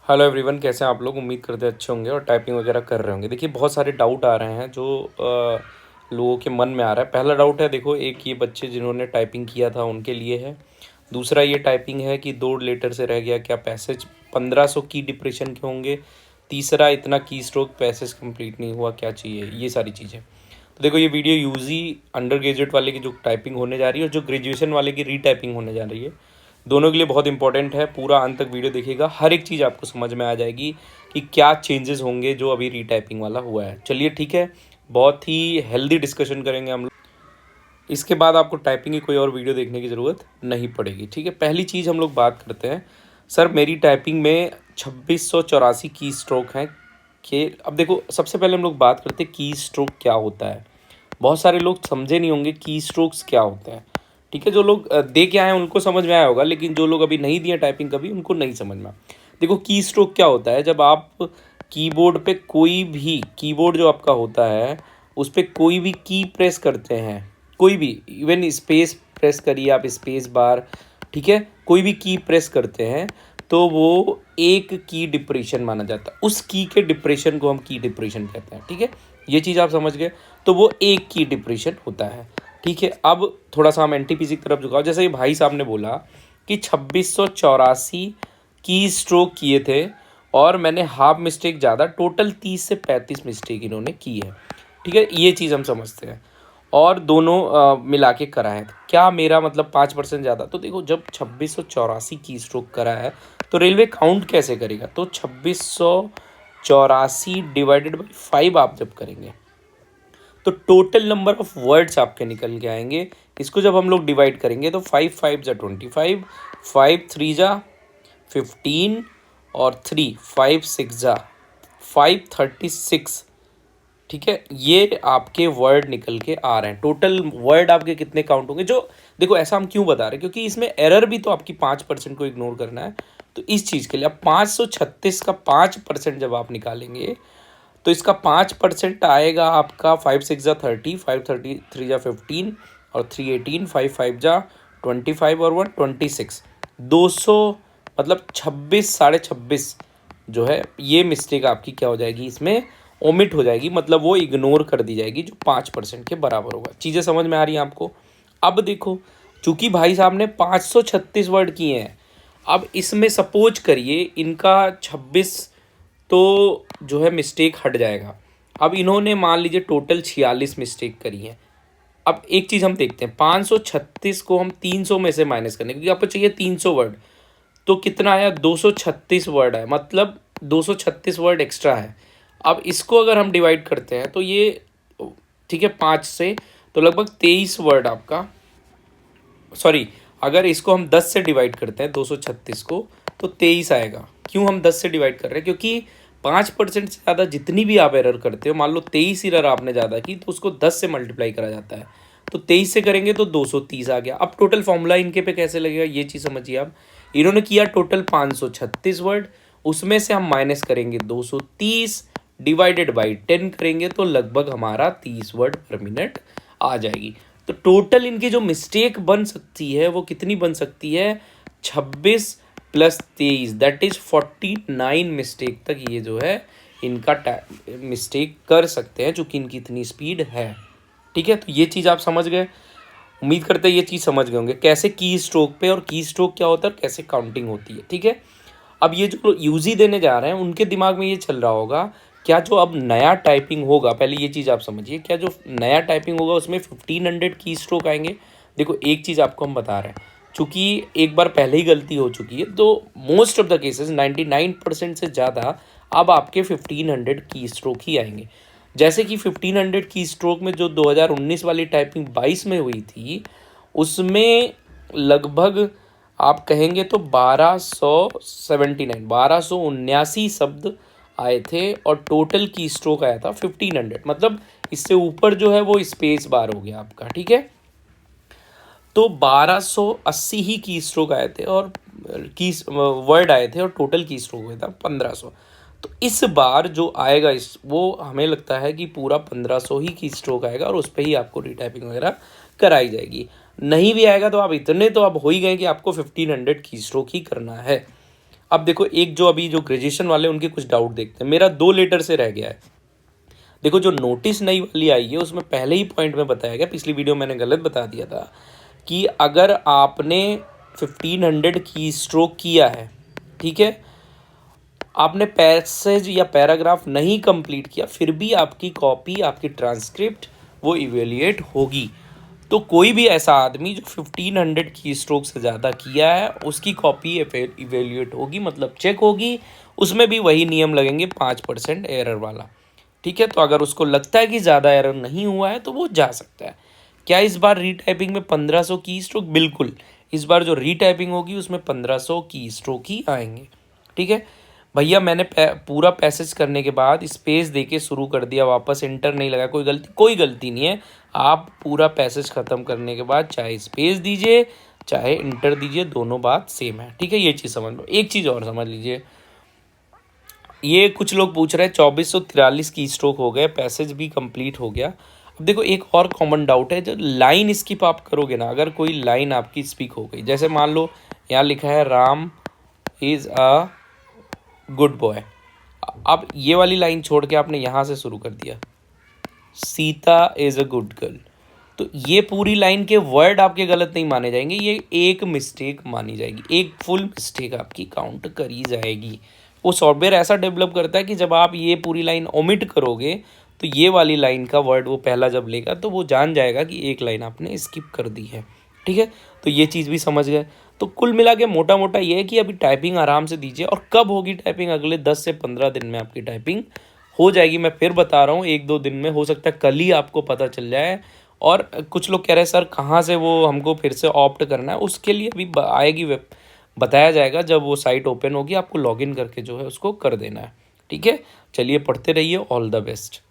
Hello everyone, कैसे हैं आप लोग। उम्मीद करते हैं अच्छे होंगे और टाइपिंग वगैरह कर रहे होंगे। देखिए, बहुत सारे डाउट आ रहे हैं जो लोगों के मन में आ रहा है। पहला डाउट है, देखो, एक ये बच्चे जिन्होंने टाइपिंग किया था उनके लिए है। दूसरा ये टाइपिंग है कि 2 लेटर से रह गया, क्या पैसेज 1500 की डिप्रेशन के होंगे। तीसरा, इतना की स्ट्रोक पैसेज कंप्लीट नहीं हुआ, क्या चाहिए, ये सारी चीज़ें। तो देखो, ये वीडियो यूजी अंडर ग्रेजुएट वाले की जो टाइपिंग होने जा रही है और जो ग्रेजुएशन वाले की रीटाइपिंग होने जा रही है, दोनों के लिए बहुत इंपॉर्टेंट है। पूरा अंत तक वीडियो देखिएगा, हर एक चीज़ आपको समझ में आ जाएगी कि क्या चेंजेस होंगे जो अभी रीटाइपिंग वाला हुआ है। चलिए ठीक है, बहुत ही हेल्दी डिस्कशन करेंगे हम लोग। इसके बाद आपको टाइपिंग की कोई और वीडियो देखने की ज़रूरत नहीं पड़ेगी। ठीक है, पहली चीज़ हम लोग बात करते हैं। सर, मेरी टाइपिंग में 2684 की स्ट्रोक हैं कि अब देखो, सबसे पहले हम लोग बात करते हैं की स्ट्रोक क्या होता है। बहुत सारे लोग समझे नहीं होंगे की स्ट्रोक्स क्या होते हैं। ठीक है, जो लोग दे के आए हैं उनको समझ में आया होगा, लेकिन जो लोग अभी नहीं दिए टाइपिंग कभी, उनको नहीं समझ में। देखो, की स्ट्रोक क्या होता है, जब आप कीबोर्ड पे कोई भी कीबोर्ड जो आपका होता है उस पर कोई भी की प्रेस करते हैं, कोई भी, इवन स्पेस प्रेस करिए आप, स्पेस बार, ठीक है, कोई भी की प्रेस करते हैं तो वो एक की डिप्रेशन माना जाता है। उस की के डिप्रेशन को हम की डिप्रेशन कहते हैं। ठीक है, ये चीज़ आप समझ गए। तो वो एक की डिप्रेशन होता है। ठीक है, अब थोड़ा सा हम एनटीपीसी की तरफ झुकाओ। जैसे ये भाई साहब ने बोला कि 2684 की स्ट्रोक किए थे और मैंने हाफ मिस्टेक ज़्यादा, टोटल 30 से 35 मिस्टेक इन्होंने की है। ठीक है, ये चीज़ हम समझते हैं और दोनों मिला के करा है। क्या मेरा मतलब 5% ज़्यादा। तो देखो, जब 2684 की स्ट्रोक करा है तो रेलवे काउंट कैसे करेगा। तो 2684 डिवाइडेड बाई 5 आप जब करेंगे तो टोटल नंबर ऑफ वर्ड्स आपके निकल के आएंगे। इसको जब हम लोग डिवाइड करेंगे तो 5 5 जा 25, 5 3 जा 15 और 3 5 6 जा 536। ठीक है, ये आपके वर्ड निकल के आ रहे हैं। टोटल वर्ड आपके कितने काउंट होंगे। जो देखो, ऐसा हम क्यों बता रहे हैं, क्योंकि इसमें एरर भी तो आपकी 5% को इग्नोर करना है। तो इस चीज़ के लिए अब 536 का 5% जब आप निकालेंगे तो इसका 5% आएगा आपका 5 6 जा 30, 5 3 जा 15 और 3 18, 5 5 जा 25 और 1 26, 200, मतलब 26 साढ़े 26 जो है, ये मिस्टेक आपकी क्या हो जाएगी, इसमें ओमिट हो जाएगी, मतलब वो इग्नोर कर दी जाएगी, जो 5% के बराबर होगा। चीज़ें समझ में आ रही हैं आपको। अब देखो, चूंकि भाई साहब ने 536 वर्ड किए हैं, अब इसमें सपोज करिए इनका 26 तो जो है मिस्टेक हट जाएगा। अब इन्होंने मान लीजिए टोटल 46 मिस्टेक करी है। अब एक चीज़ हम देखते हैं, 536 को हम 300 में से माइनस करने, क्योंकि आपको चाहिए 300 वर्ड, तो कितना आया, 236 वर्ड है, मतलब 236 वर्ड एक्स्ट्रा है। अब इसको अगर हम डिवाइड करते हैं तो ये, ठीक है, 5 से, तो लगभग 23 वर्ड आपका, सॉरी, अगर इसको हम 10 से डिवाइड करते हैं 236 को, तो 23 आएगा। क्यों हम 10 से डिवाइड कर रहे हैं, क्योंकि 5% से ज़्यादा जितनी भी आप एरर करते हो, मान लो 23 एरर आपने ज़्यादा की तो उसको 10 से मल्टीप्लाई करा जाता है। तो 23 से करेंगे तो 230 आ गया। अब टोटल फॉर्मूला इनके पे कैसे लगेगा, ये चीज़ समझिए आप। इन्होंने किया टोटल 536 वर्ड, उसमें से हम माइनस करेंगे 230, डिवाइडेड बाई 10 करेंगे तो लगभग हमारा 30 वर्ड पर मिनट आ जाएगी। तो टोटल इनकी जो मिस्टेक बन सकती है वो कितनी बन सकती है, 26 प्लस 23, दैट इज 49 मिस्टेक तक ये जो है इनका मिस्टेक कर सकते हैं, चूँकि इनकी इतनी स्पीड है। ठीक है, तो ये चीज़ आप समझ गए। उम्मीद करते हैं ये चीज़ समझ गए होंगे, कैसे की स्ट्रोक पे और की स्ट्रोक क्या होता है और कैसे काउंटिंग होती है। ठीक है, अब ये जो यूजी देने जा रहे हैं उनके दिमाग में ये चल रहा होगा, क्या जो अब नया टाइपिंग होगा, पहले ये चीज़ आप समझिए, क्या जो नया टाइपिंग होगा उसमें 1500 की स्ट्रोक आएंगे। देखो, एक चीज़ आपको हम बता रहे हैं, चूँकि एक बार पहले ही गलती हो चुकी है तो मोस्ट ऑफ द केसेस 99% से ज़्यादा अब आपके 1500 की स्ट्रोक ही आएंगे। जैसे कि 1500 की स्ट्रोक में जो 2019 वाली टाइपिंग 22 में हुई थी, उसमें लगभग आप कहेंगे तो 1279 शब्द आए थे और टोटल की स्ट्रोक आया था 1500, मतलब इससे ऊपर जो है वो स्पेस बार हो गया आपका। ठीक है, तो 1280 ही की स्ट्रोक आए थे और की वर्ड आए थे और टोटल की स्ट्रोक हुआ था 1500। तो इस बार जो आएगा इस, वो हमें लगता है कि पूरा 1500 ही की स्ट्रोक आएगा और उस पर ही आपको रीटाइपिंग वगैरह कराई जाएगी। नहीं भी आएगा तो आप इतने तो अब हो ही गए कि आपको 1500 की स्ट्रोक ही करना है। अब देखो एक जो अभी जो ग्रेजुएशन वाले उनके कुछ डाउट देखते हैं। मेरा 2 लेटर से रह गया है। देखो जो नोटिस नई वाली आई है उसमें पहले ही पॉइंट में बताया गया, पिछली वीडियो मैंने गलत बता दिया था, कि अगर आपने 1500 की स्ट्रोक किया है, ठीक है, आपने पैसेज या पैराग्राफ नहीं कंप्लीट किया, फिर भी आपकी कॉपी, आपकी ट्रांसक्रिप्ट वो इवेल्युएट होगी। तो कोई भी ऐसा आदमी जो 1500 की स्ट्रोक से ज़्यादा किया है उसकी कॉपी इवेल्युएट होगी, मतलब चेक होगी। उसमें भी वही नियम लगेंगे 5% एरर वाला, ठीक है। तो अगर उसको लगता है कि ज़्यादा एरर नहीं हुआ है तो वो जा सकता है। क्या इस बार रीटाइपिंग में 1500 की स्ट्रोक? बिल्कुल, इस बार जो रीटाइपिंग होगी उसमें 1500 की स्ट्रोक ही आएंगे, ठीक है। भैया मैंने पूरा पैसेज करने के बाद स्पेस देके शुरू कर दिया, वापस इंटर नहीं लगा, कोई गलती नहीं है। आप पूरा पैसेज ख़त्म करने के बाद चाहे स्पेस दीजिए चाहे इंटर दीजिए, दोनों बात सेम है, ठीक है। ये चीज़ समझ लो। एक चीज़ और समझ लीजिए, ये कुछ लोग पूछ रहे हैं 2443 की स्ट्रोक हो गए, पैसेज भी कंप्लीट हो गया। अब देखो एक और कॉमन डाउट है, जो लाइन स्किप आप करोगे ना, अगर कोई लाइन आपकी स्पीक हो गई, जैसे मान लो यहाँ लिखा है Ram is a good boy, अब ये वाली लाइन छोड़ के आपने यहाँ से शुरू कर दिया Sita is a good girl, तो ये पूरी लाइन के वर्ड आपके गलत नहीं माने जाएंगे, ये एक मिस्टेक मानी जाएगी, एक फुल मिस्टेक आपकी काउंट करी जाएगी। वो सॉफ्टवेयर ऐसा डेवलप करता है कि जब आप ये पूरी लाइन ओमिट करोगे तो ये वाली लाइन का वर्ड वो पहला जब लेगा तो वो जान जाएगा कि एक लाइन आपने स्किप कर दी है, ठीक है। तो ये चीज़ भी समझ गए। तो कुल मिला के मोटा मोटा ये है कि अभी टाइपिंग आराम से दीजिए। और कब होगी टाइपिंग? अगले 10 से 15 दिन में आपकी टाइपिंग हो जाएगी। मैं फिर बता रहा हूँ, 1-2 दिन में, हो सकता है कल ही आपको पता चल जाए। और कुछ लोग कह रहे हैं सर कहाँ से वो हमको फिर से ऑप्ट करना है, उसके लिए अभी आएगी वेब, बताया जाएगा जब वो साइट ओपन होगी, आपको लॉगिन करके जो है उसको कर देना है, ठीक है। चलिए पढ़ते रहिए, ऑल द बेस्ट।